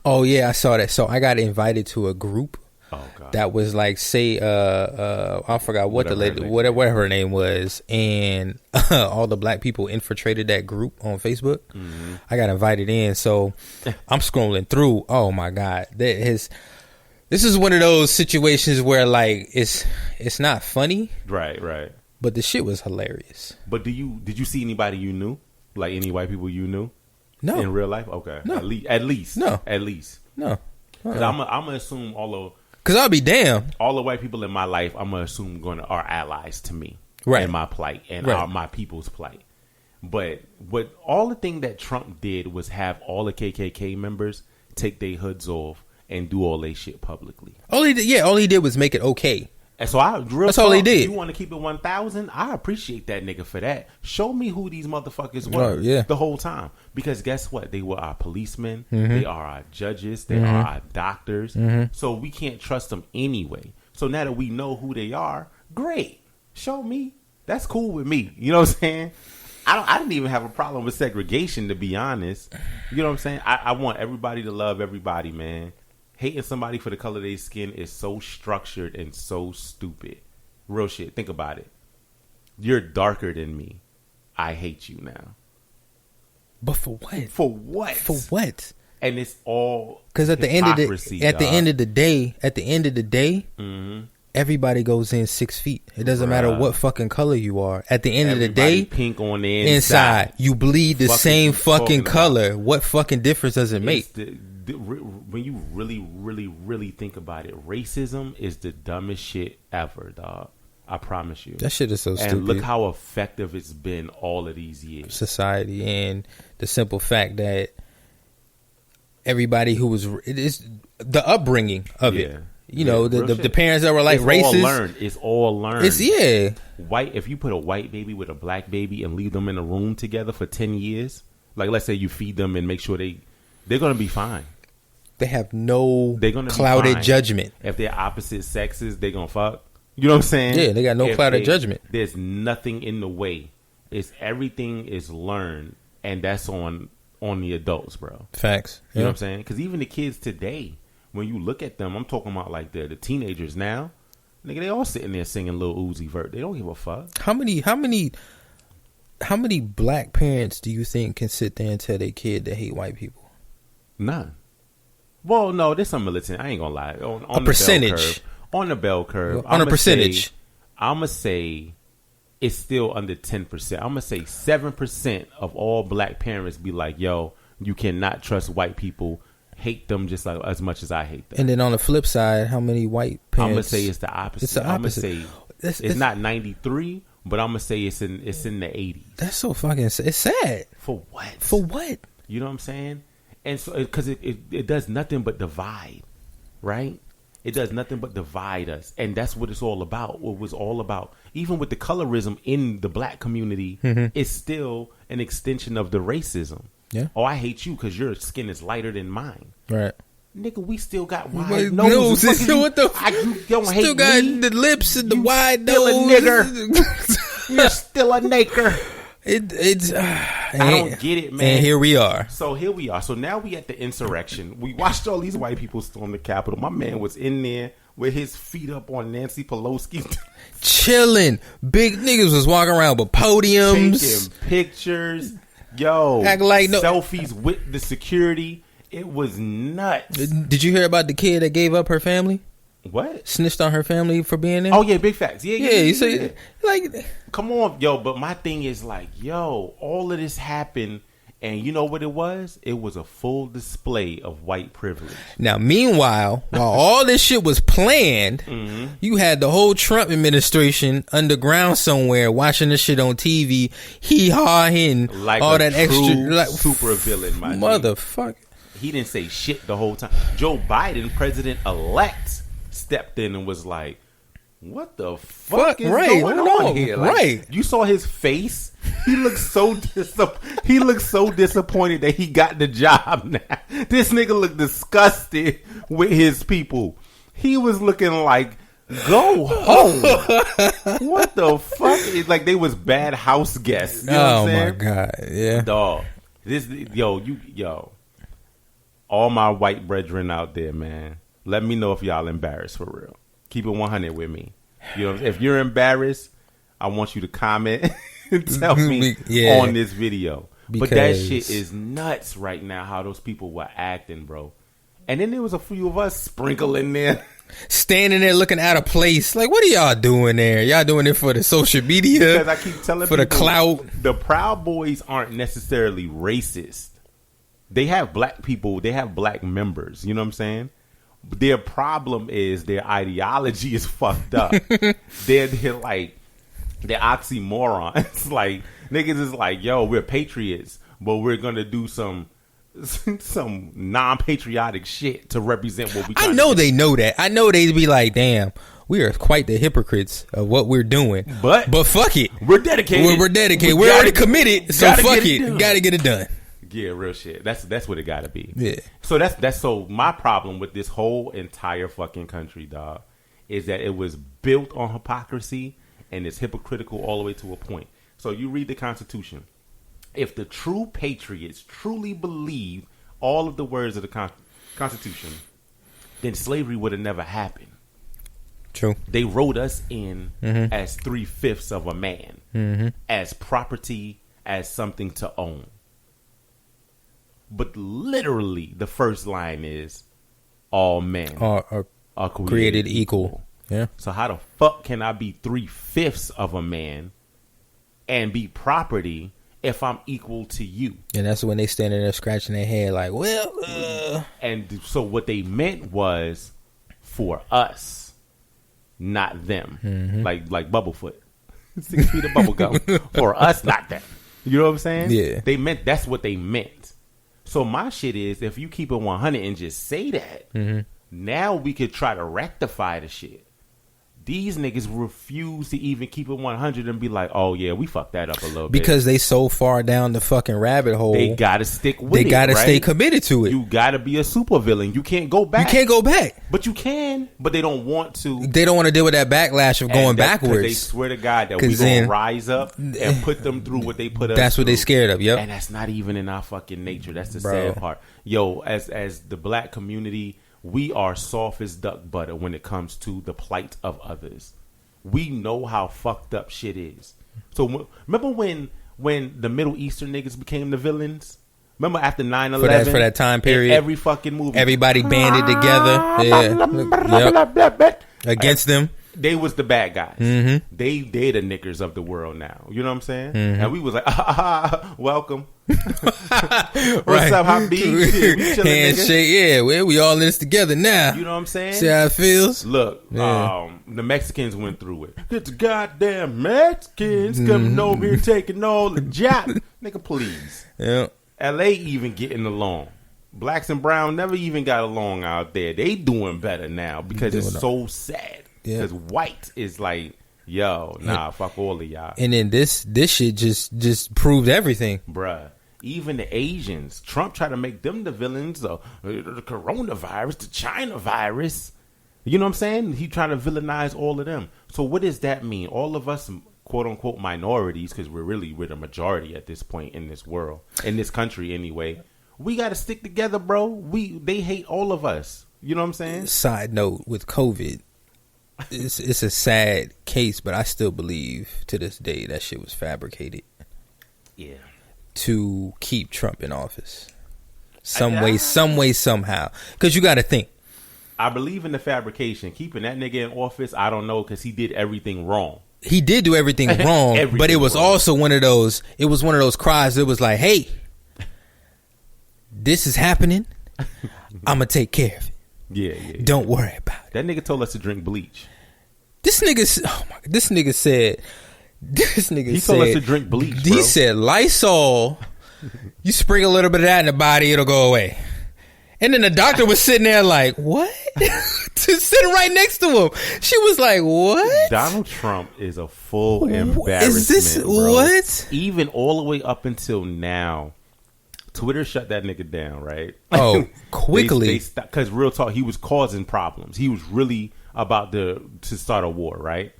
Oh yeah, I saw that. So I got invited to a group Oh God. that was like, say, I forgot what the lady, whatever her name was, and all the black people infiltrated that group on Facebook. Mm-hmm. I got invited in, so I'm scrolling through. Oh my God, this is one of those situations where like it's not funny, Right. but the shit was hilarious. But did you see anybody you knew? Like any white people you knew? No, In real life? Okay. No. At least. No. At least. no, Because I'm gonna assume because I'll be damned. all the white people in my life, I'm gonna assume are allies to me, Right. in my plight and Right. my people's plight. But what all the thing that Trump did was have all the KKK members take their hoods off and do all their shit publicly. All he did was make it okay. And so That's all he did. You want to keep it 1,000? I appreciate that nigga for that. Show me who these motherfuckers were Yeah. the whole time. Because guess what? They were our policemen. Mm-hmm. They are our judges. They are our doctors. So we can't trust them anyway. So now that we know who they are, great. Show me. That's cool with me. You know what I'm saying? I didn't even have a problem with segregation, to be honest. You know what I'm saying? I want everybody to love everybody, man. Hating somebody for the color of their skin is so structured and so stupid. Real shit. Think about it. You're darker than me. I hate you now. But for what? For what? For what? And it's all Because at the end of the day, mm-hmm. everybody goes in 6 feet. It doesn't Bruh. matter what fucking color you are. At the end of the Everybody day, pink on the inside you bleed the Fucking same fucking talking about. color. What fucking difference does it make? When you really think about it, racism is the dumbest shit ever, dog. I promise you. That shit is so stupid. And look how effective it's been all of these years. Society, and the simple fact that everybody who was, it is the upbringing of it. You know, the parents that were like racist. It's all learned. White. If you put a white baby with a black baby and leave them in a room together for 10 years, like let's say you feed them and make sure they're gonna be fine. They have no They're gonna clouded be fine. judgment. If they're opposite sexes, they're gonna fuck. You know what I'm saying? Yeah, they got no clouded judgment. There's nothing in the way. Everything is learned, and that's on the adults, bro. Facts. You know what I'm saying? Because even the kids today, when you look at them, I'm talking about like the teenagers now, nigga, they all sitting there singing Lil Uzi Vert. They don't give a fuck. How many black parents do you think can sit there and tell their kid they hate white people? None. Well, no, there's some militant. I ain't gonna lie. On a percentage. On the bell curve. On a percentage. I'm gonna say it's still under 10%. I'm gonna say 7% of all black parents be like, "Yo, you cannot trust white people. Hate them just like as much as I hate them." And then on the flip side, how many white parents? I'm gonna say it's the opposite. It's the opposite. I'm gonna say it's not 93, but I'm gonna say it's in the 80s. That's so fucking. It's sad. For what? For what? You know what I'm saying? And so because it does nothing but divide, right? It does nothing but divide us, and that's what it's all about. What was all about, even with the colorism in the black community, it's still an extension of the racism. Yeah. Oh, I hate you because your skin is lighter than mine. Right. Nigga, we still got wide Wait, noses. what the? You don't hate still got me. the lips and the You wide still a nose. nigger. You're still a nigger. It's. I don't get it, man. And here we are. So here we are. So now we at the insurrection. We watched all these white people storm the Capitol. My man was in there with his feet up on Nancy Pelosi. Chilling. Big niggas was walking around with podiums. Taking pictures. Yo. Act like selfies with the security. It was nuts. Did you hear about the kid that gave up her family? What? Snitched on her family for being there? Oh, yeah, big facts. Yeah. You say, like... Come on, yo, but my thing is like, yo, all of this happened, and you know what it was? It was a full display of white privilege. Now, meanwhile, while all this shit was planned, you had the whole Trump administration underground somewhere watching this shit on TV, hee-hawing, like all that extra... Like, super villain, my motherfucker. He didn't say shit the whole time. Joe Biden, president-elect, stepped in and was like, what the fuck is going on here? Like, you saw his face. He looked so disappointed that he got the job now. This nigga looked disgusted with his people. He was looking like, go home. What the fuck? It's like they was bad house guests. You know what I'm saying? My God. Yeah. Dog. all my white brethren out there, man, let me know if y'all embarrassed for real. Keep it 100 with me. You know, if you're embarrassed, I want you to comment and tell me on this video. But that shit is nuts right now, how those people were acting, bro. And then there was a few of us sprinkling there. Standing there looking out of place. Like, what are y'all doing there? Y'all doing it for the social media? Because I keep telling for people, the clout. The Proud Boys aren't necessarily racist. They have black people. They have black members. You know what I'm saying? Their problem is their ideology is fucked up. they're like, they're oxymorons. Like, niggas is like, yo, we're patriots, but we're going to do some non-patriotic shit to represent what we. I know they know that. I know they'd be like, damn, we are quite the hypocrites of what we're doing. But fuck it, we're dedicated. We're dedicated. We're already committed. So fuck it. Gotta get it done. Yeah, real shit. That's what it gotta be. Yeah. So so my problem with this whole entire fucking country, dog, is that it was built on hypocrisy and it's hypocritical all the way to a point. So you read the Constitution. If the true patriots truly believe all of the words of the Constitution, then slavery would have never happened. True. They wrote us in as 3/5 of a man, as property, as something to own. But literally, the first line is, all men are created equal. Yeah. So how the fuck can I be 3/5 of a man and be property if I'm equal to you? And that's when they standing there scratching their head like, well, And so what they meant was for us, not them. Like Bubblefoot. 6 feet of bubble gum. For us, not them. You know what I'm saying? Yeah. That's what they meant. So my shit is, if you keep it 100 and just say that, now we could try to rectify the shit. These niggas refuse to even keep it 100 and be like, oh, yeah, we fucked that up a little bit. Because they so far down the fucking rabbit hole. They got to stick with it, They got to right? stay committed to it. You got to be a supervillain. You can't go back. You can't go back. But you can, but they don't want to. They don't want to deal with that backlash of going backwards. They swear to God that we going to rise up and put them through what they put us That's what through. they scared of, yep. And that's not even in our fucking nature. That's the sad part. Yo, as the black community, we are soft as duck butter when it comes to the plight of others. We know how fucked up shit is. So remember when the Middle Eastern niggas became the villains? Remember after 9/11? For that time period. Every fucking movie. Everybody banded together. Yep. Against them. They was the bad guys. They the knickers of the world now. You know what I'm saying? And we was like, welcome. What's up, Habib? Handshake, yeah. We all in this together now. You know what I'm saying? See how it feels? Look, the Mexicans went through it. It's the goddamn Mexicans coming over here taking all the job. Nigga, please. Yeah. LA even getting along. Blacks and brown never even got along out there. They doing better now because it's so sad. Because white is like, yo, nah, fuck all of y'all. And then this shit just proved everything. Bruh. Even the Asians. Trump tried to make them the villains. The coronavirus, the China virus. You know what I'm saying? He tried to villainize all of them. So what does that mean? All of us, quote unquote, minorities, because we're the majority at this point in this world, in this country anyway. We got to stick together, bro. They hate all of us. You know what I'm saying? Side note, with COVID, it's a sad case, but I still believe to this day that shit was fabricated. Yeah. To keep Trump in office. Some way, somehow. Because you got to think. I believe in the fabrication. Keeping that nigga in office, I don't know, because he did everything wrong. He did do everything wrong, but it was also one of those cries that was like, hey, this is happening. I'm going to take care of it. Yeah. Don't worry about it. That nigga told us to drink bleach. This nigga said, he told us to drink bleach, bro. He said, Lysol, you sprinkle a little bit of that in the body, it'll go away. And then the doctor was sitting there like, what? Sitting right next to him. She was like, what? Donald Trump is a full embarrassment, Is this, bro. what? Even all the way up until now, Twitter shut that nigga down, right? Oh, quickly. Because real talk, he was causing problems. He was really about to start a war, right?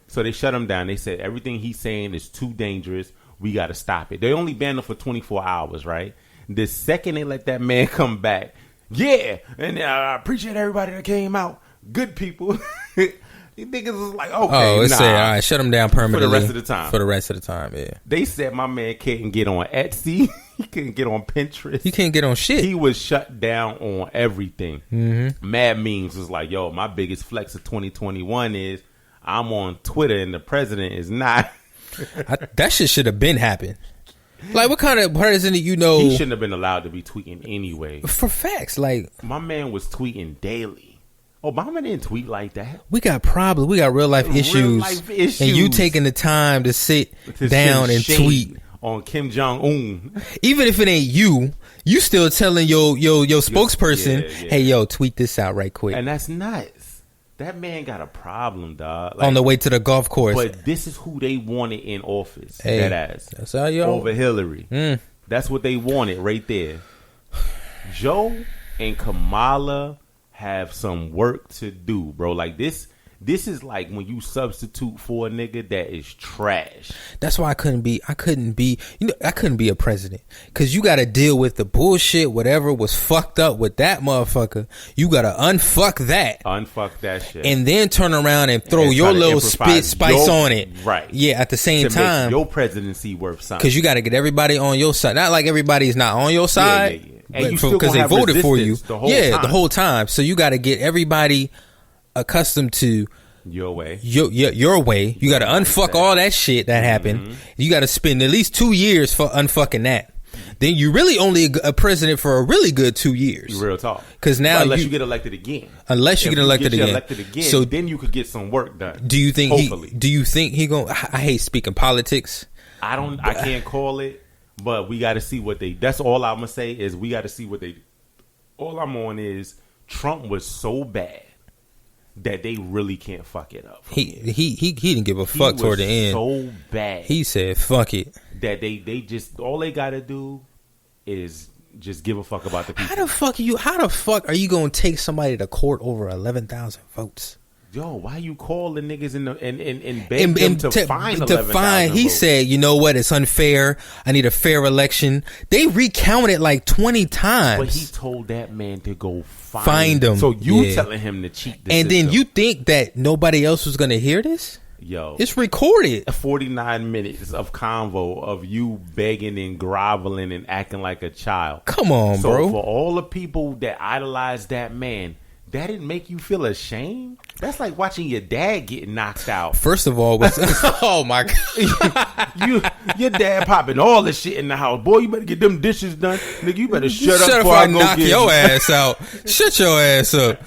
So they shut him down. They said everything he's saying is too dangerous. We got to stop it. They only banned him for 24 hours, right? The second they let that man come back, Yeah, and I appreciate everybody that came out. Good people. These niggas was like, okay, it's all right, shut them down permanently. For the rest of the time. For the rest of the time, yeah. They said my man couldn't get on Etsy. He couldn't get on Pinterest. He can't get on shit. He was shut down on everything. Mm-hmm. Mad Memes was like, yo, my biggest flex of 2021 is I'm on Twitter and the president is not. That shit should have been happened. Like, what kind of president you know? He shouldn't have been allowed to be tweeting anyway. For facts, like my man was tweeting daily. Obama didn't tweet like that. We got problems. We got real life issues. And you taking the time to sit down and tweet on Kim Jong-un. Even if it ain't you still telling your spokesperson, hey, yo, tweet this out right quick. And that's nuts. That man got a problem, dog. Like, on the way to the golf course. But this is who they wanted in office. Hey, that ass. That's how you over Hillary. That's what they wanted right there. Joe and Kamala have some work to do, bro. Like this is like when you substitute for a nigga that is trash. That's why I couldn't be a president, because you got to deal with the bullshit, whatever was fucked up with that motherfucker. You got to unfuck that shit, and then turn around and throw your little spice on it, right? Yeah, at the same time, make your presidency worth something, because you got to get everybody on your side. Not like everybody's not on your side. Yeah. And because they voted for you the whole time. So you got to get everybody accustomed to your way. Your way. You got to unfuck all that shit that happened. You got to spend at least 2 years for unfucking that. Then you really only a president for a really good 2 years. Real talk. Because now unless you get elected again. Again. So then you could get some work done. Do you think he gonna? I hate speaking politics. I can't call it. But we got to see what they. That's all I'm gonna say is we got to see what they. All I'm on is Trump was so bad that they really can't fuck it up. He didn't give a fuck toward the end. So bad. He said fuck it. That they just all they got to do is just give a fuck about the people. How the fuck are you gonna take somebody to court over 11,000 votes? Yo, why you call the niggas and beg them to find 11,000 He votes? said, you know what? It's unfair. I need a fair election. They recounted like 20 times. But he told that man to go find them. So you telling him to cheat the and system. then you think that nobody else was going to hear this? Yo, it's recorded. 49 minutes of convo of you begging and groveling and acting like a child. Come on, bro. So for all the people that idolize that man, that didn't make you feel ashamed? That's like watching your dad get knocked out. First of all, oh my God. Your dad popping all the shit in the house. Boy, you better get them dishes done. Nigga, you better shut up before I knock your ass out. Shut your ass up.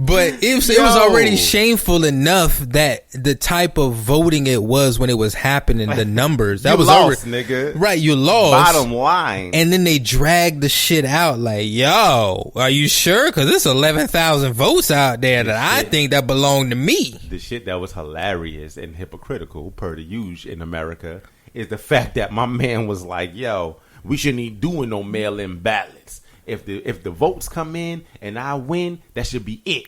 But it was already shameful enough that the type of voting it was when it was happening, the numbers. That you was lost, already, nigga. Right, you lost. Bottom line. And then they dragged the shit out like, yo, are you sure? Because there's 11,000 votes out there that I think that belong to me. The shit that was hilarious and hypocritical, per the usual in America, is the fact that my man was like, yo, we shouldn't be doing no mail-in ballots. If the votes come in and I win, that should be it.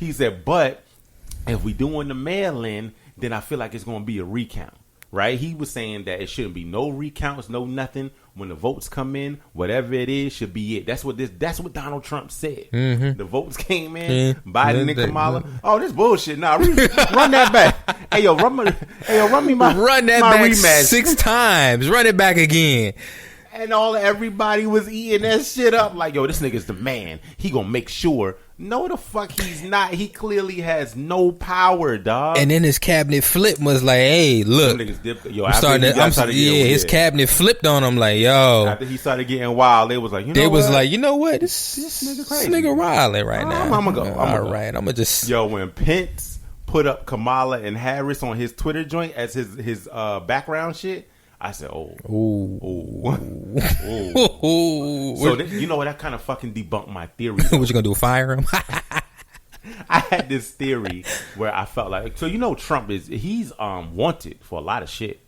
He said, but if we doing the mail-in, then I feel like it's going to be a recount, right? He was saying that it shouldn't be no recounts, no nothing. When the votes come in, whatever it is should be it. That's what Donald Trump said. Mm-hmm. The votes came in, Biden and Kamala. Oh, this bullshit. Nah, run that back. Hey, yo, run me my back rematch 6 times. Run it back again. And everybody was eating that shit up like, yo, this nigga's the man. He gonna make sure. No, the fuck he's not. He clearly has no power, dog. And then his cabinet flip was like, hey, look. His cabinet flipped on him like, yo. After he started getting wild, they was like, you know what? This nigga crazy. This nigga wilding right now. I'm gonna go. All right, I'm gonna just. Yo, when Pence put up Kamala and Harris on his Twitter joint as his background shit, I said, oh. So you know what? That kind of fucking debunked my theory. What you gonna do? Fire him? I had this theory where I felt like, so Trump he's wanted for a lot of shit,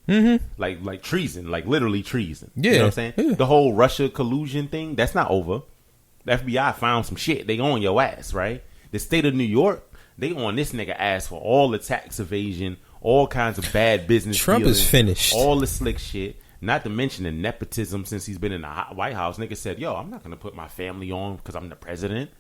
like treason, like literally treason. Yeah, you know what I'm saying? Yeah. The whole Russia collusion thing, that's not over. The FBI found some shit. They on your ass, right? The state of New York, they on this nigga ass for all the tax evasion. All kinds of bad business. Trump dealings, is finished. All the slick shit. Not to mention the nepotism since he's been in the White House. Nigga said, yo, I'm not going to put my family on because I'm the president.